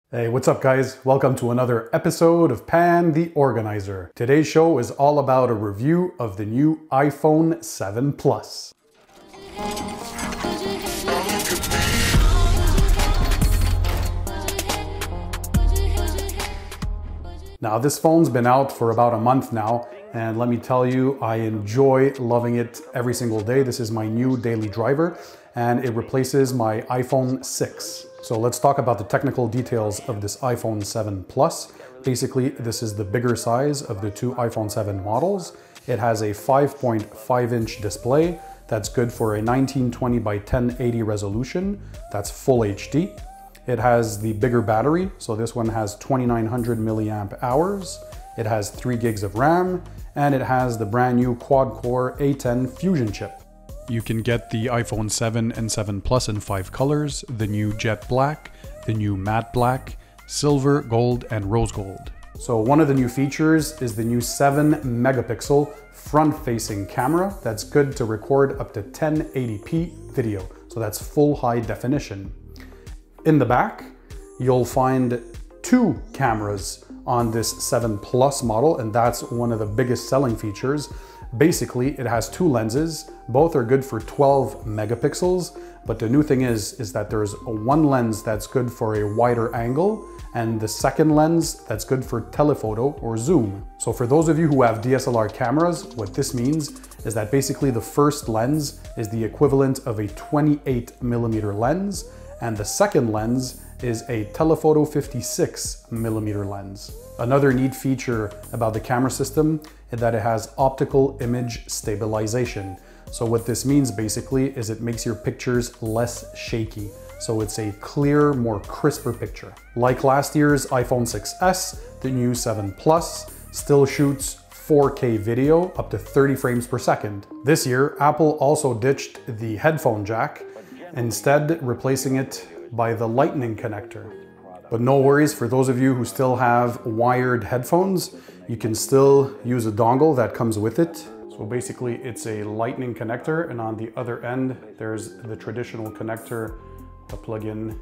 Hey, what's up guys? Welcome to another episode of Pan the Organizer. Today's show is all about a review of the new iPhone 7 Plus. Now this phone's been out for about a month now, and let me tell you, I enjoy loving it every single day. This is my new daily driver, and it replaces my iPhone 6. So let's talk about the technical details of this iPhone 7 Plus. Basically, this is the bigger size of the two iPhone 7 models. It has a 5.5-inch display that's good for a 1920 by 1080 resolution. That's full HD. It has the bigger battery, so this one has 2900 milliamp hours. It has 3 gigs of RAM, and it has the brand new quad-core A10 Fusion chip. You can get the iPhone 7 and 7 Plus in 5 colors, the new jet black, the new matte black, silver, gold, and rose gold. So one of the new features is the new 7 megapixel front-facing camera that's good to record up to 1080p video. So that's full high definition. In the back, you'll find 2 cameras on this 7 Plus model, and that's one of the biggest selling features. Basically, it has 2 lenses. Both are good for 12 megapixels, but the new thing is that there's one lens that's good for a wider angle, and the second lens that's good for telephoto or zoom. So for those of you who have DSLR cameras, what this means is that basically the first lens is the equivalent of a 28mm lens, and the second lens is a telephoto 56mm lens. Another neat feature about the camera system is that it has optical image stabilization. So what this means basically is it makes your pictures less shaky. So it's a clearer, more crisper picture. Like last year's iPhone 6s, the new 7 Plus still shoots 4K video up to 30 frames per second. This year, Apple also ditched the headphone jack, instead replacing it by the lightning connector. But no worries, for those of you who still have wired headphones, you can still use a dongle that comes with it. So basically it's a lightning connector, and on the other end there's the traditional connector to plug in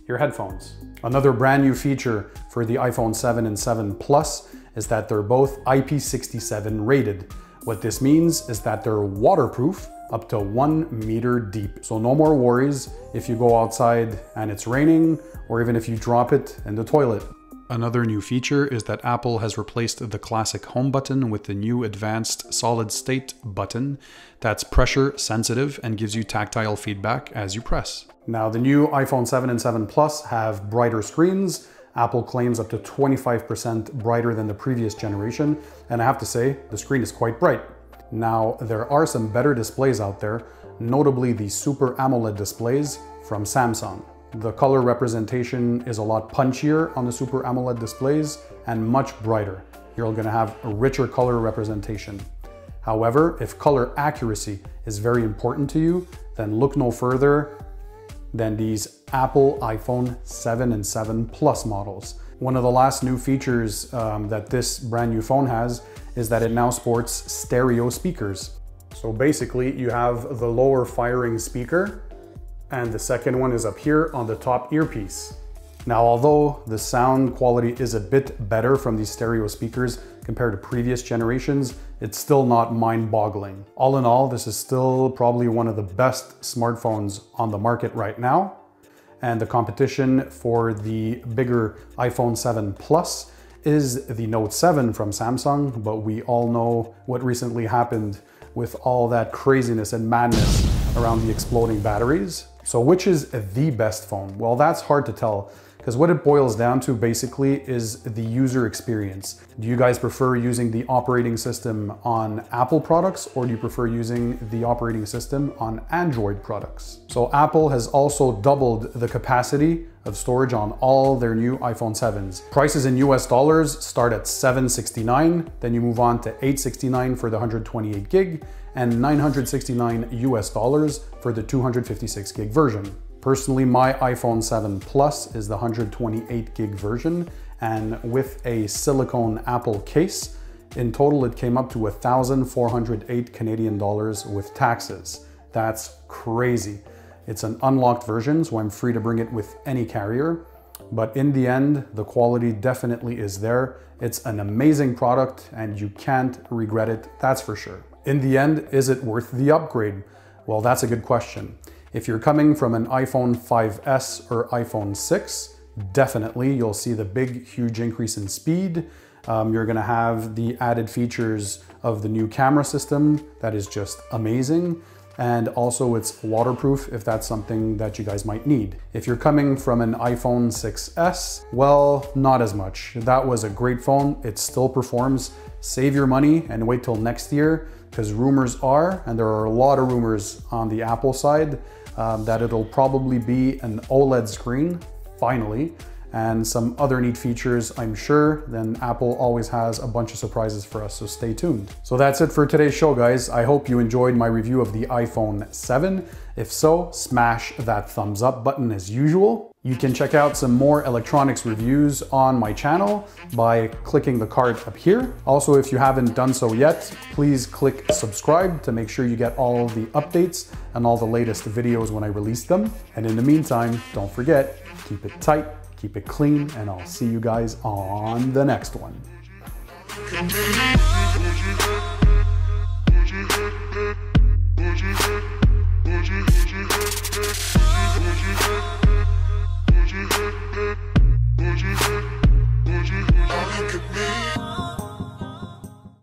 your headphones. Another brand new feature for the iPhone 7 and 7 Plus is that they're both IP67 rated. What this means is that they're waterproof up to 1 meter deep. So no more worries if you go outside and it's raining, or even if you drop it in the toilet. Another new feature is that Apple has replaced the classic home button with the new advanced solid state button that's pressure sensitive and gives you tactile feedback as you press. Now the new iPhone 7 and 7 Plus have brighter screens. Apple claims up to 25% brighter than the previous generation, and I have to say, the screen is quite bright. Now, there are some better displays out there, notably the Super AMOLED displays from Samsung. The color representation is a lot punchier on the Super AMOLED displays and much brighter. You're going to have a richer color representation. However, if color accuracy is very important to you, then look no further than these Apple iPhone 7 and 7 Plus models. One of the last new features that this brand new phone has is that it now sports stereo speakers. So basically you have the lower firing speaker, and the second one is up here on the top earpiece. Now, although the sound quality is a bit better from these stereo speakers compared to previous generations, it's still not mind-boggling. All in all, this is still probably one of the best smartphones on the market right now. And the competition for the bigger iPhone 7 Plus is the Note 7 from Samsung, but we all know what recently happened with all that craziness and madness around the exploding batteries. So which is the best phone? Well, that's hard to tell, because what it boils down to basically is the user experience. Do you guys prefer using the operating system on Apple products, or do you prefer using the operating system on Android products? So Apple has also doubled the capacity of storage on all their new iPhone 7s. Prices in US dollars start at $769, then you move on to $869 for the 128 gig, and $969 US dollars for the 256 gig version. Personally, my iPhone 7 Plus is the 128 gig version, and with a silicone Apple case, in total it came up to 1,408 Canadian dollars with taxes. That's crazy. It's an unlocked version, so I'm free to bring it with any carrier. but in the end, the quality definitely is there. It's an amazing product and you can't regret it, that's for sure. In the end, is it worth the upgrade? Well, that's a good question. If you're coming from an iPhone 5S or iPhone 6, definitely you'll see the big, huge increase in speed. You're gonna have the added features of the new camera system that is just amazing. And also it's waterproof if that's something that you guys might need. If you're coming from an iPhone 6S, well, not as much. That was a great phone, it still performs. Save your money and wait till next year, because rumors are, and there are a lot of rumors on the Apple side, that it'll probably be an OLED screen, finally, and some other neat features, I'm sure. Then Apple always has a bunch of surprises for us, so stay tuned. So that's it for today's show, guys. I hope you enjoyed my review of the iPhone 7. If so, smash that thumbs up button as usual. You can check out some more electronics reviews on my channel by clicking the card up here. Also, if you haven't done so yet, please click subscribe to make sure you get all of the updates and all the latest videos when I release them. And in the meantime, don't forget, keep it tight, keep it clean, and I'll see you guys on the next one.